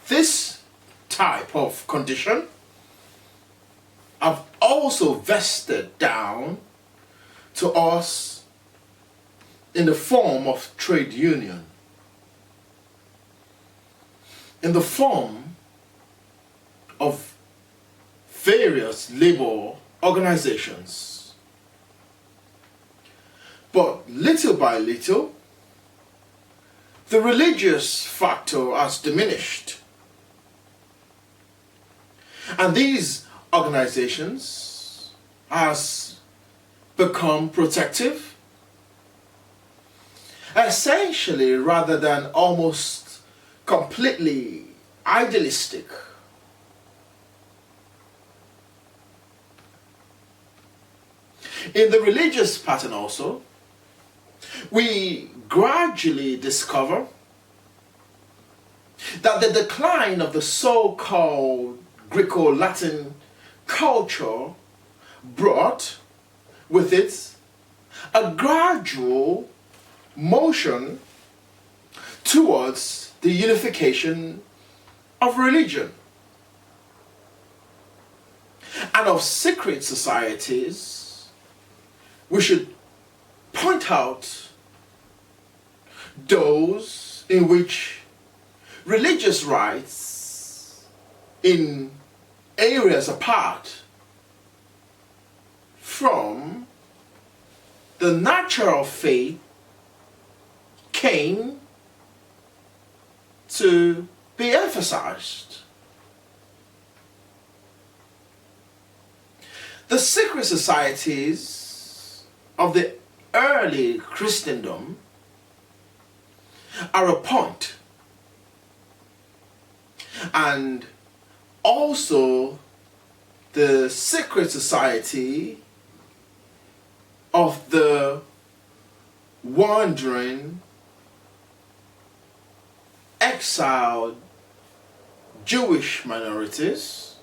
this type of condition have also vested down to us in the form of trade union, in the form of various labor organizations. But little by little, the religious factor has diminished. And these organizations has become protective, essentially, rather than almost completely idealistic. In the religious pattern also, we gradually discover that the decline of the so-called Greco-Latin culture brought with it a gradual motion towards the unification of religion and of secret societies. We should point out those in which religious rites in areas apart from the natural faith came to be emphasized. The secret societies of the early Christendom are a point, and also the secret society of the wandering, exiled Jewish minorities.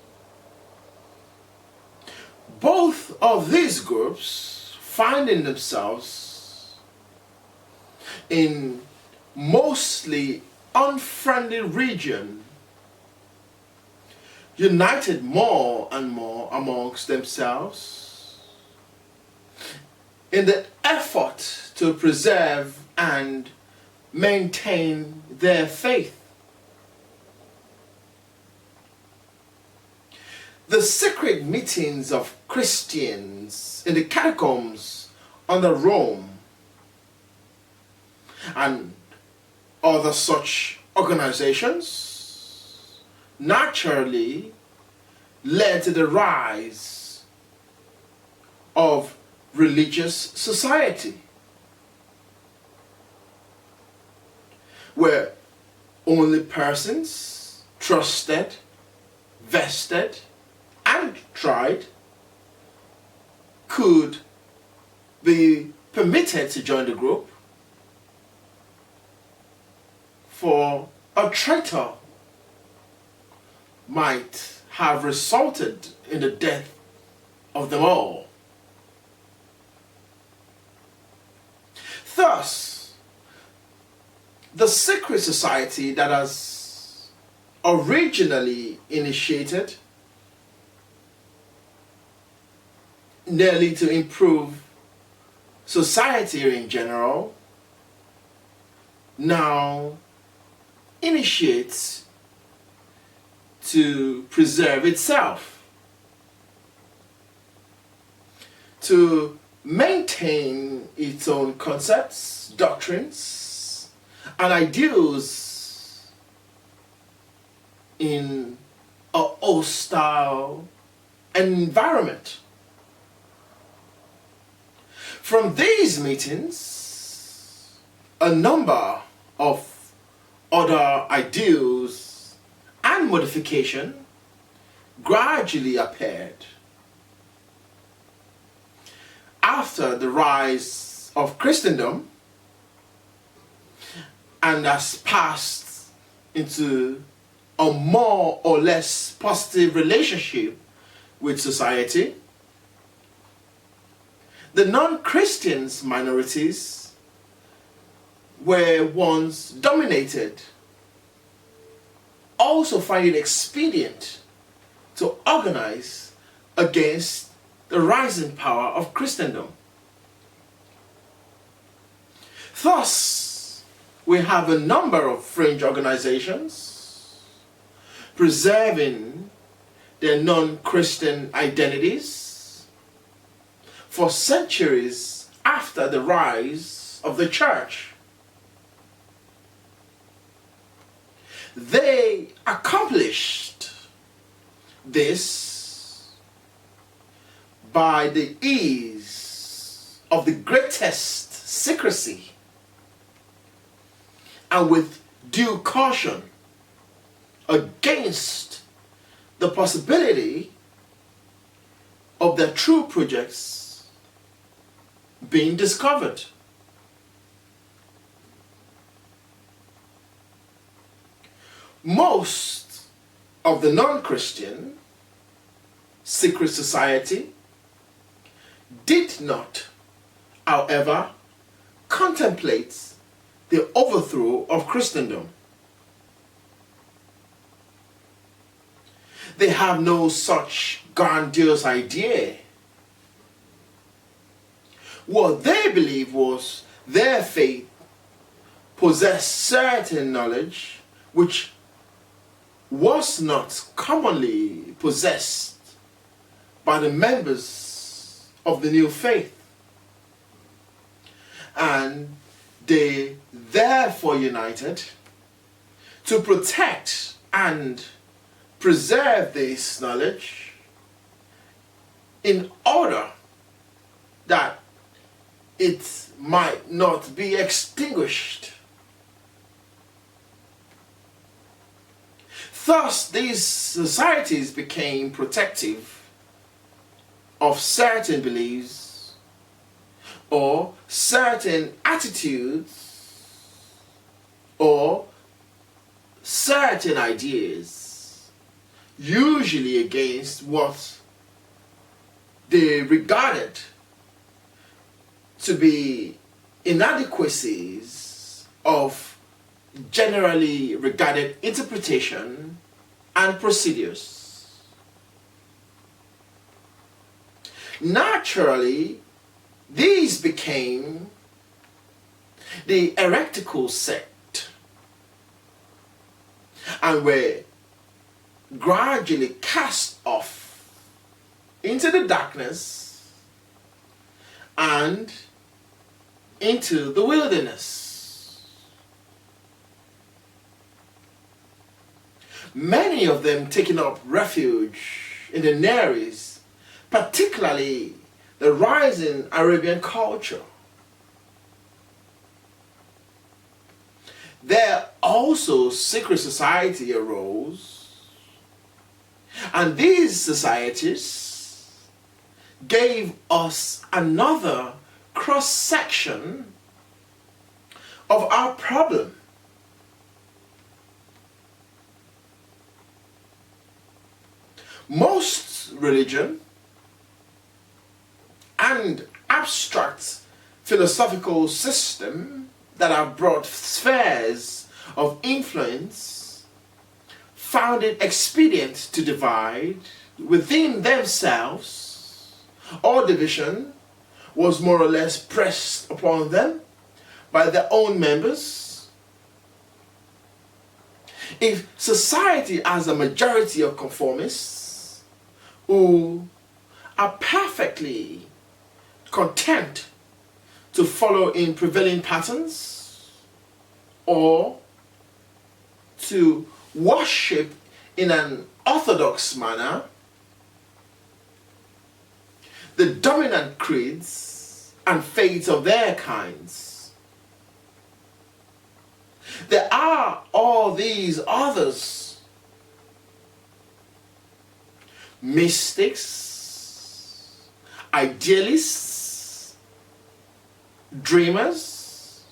Both of these groups finding themselves in mostly unfriendly region, united more and more amongst themselves in the effort to preserve and maintain their faith. The secret meetings of Christians in the catacombs under Rome and other such organizations naturally led to the rise of religious society, where only persons trusted, vested, and tried could be permitted to join the group, for a traitor might have resulted in the death of them all. Thus, the secret society that has originally initiated nearly to improve society in general now initiates to preserve itself, to maintain its own concepts, doctrines, and ideals in a hostile environment. From these meetings, a number of other ideals and modification gradually appeared. After the rise of Christendom and has passed into a more or less positive relationship with society, the non-Christians minorities were once dominated also find it expedient to organize against the rising power of Christendom. Thus, we have a number of fringe organizations preserving their non-Christian identities for centuries after the rise of the church. They accomplished this by the ease of the greatest secrecy and with due caution against the possibility of their true projects being discovered. Most of the non-Christian secret society did not, however, contemplate the overthrow of Christendom. They have no such grandiose idea. What they believed was their faith possessed certain knowledge which was not commonly possessed by the members of the new faith. And they therefore united to protect and preserve this knowledge in order that it might not be extinguished. Thus, these societies became protective of certain beliefs or certain attitudes or certain ideas, usually against what they regarded to be inadequacies of generally regarded interpretation and procedures. Naturally, these became the heretical sect and were gradually cast off into the darkness and into the wilderness. Many of them taking up refuge in the Near East, particularly the rising Arabian culture. There also secret society arose, and these societies gave us another cross-section of our problem. Most religion and abstract philosophical system that have brought spheres of influence found it expedient to divide within themselves. All division was more or less pressed upon them by their own members. If society has a majority of conformists who are perfectly content to follow in prevailing patterns or to worship in an orthodox manner the dominant creeds and faiths of their kinds, there are all these others, mystics, idealists, dreamers,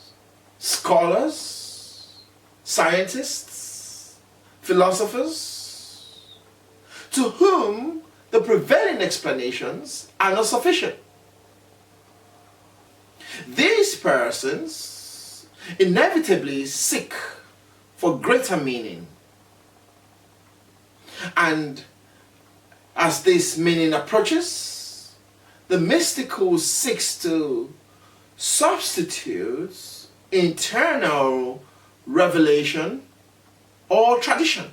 scholars, scientists, philosophers, to whom the prevailing explanations are not sufficient. These persons inevitably seek for greater meaning, And as this meaning approaches, the mystical seeks to substitute internal revelation or tradition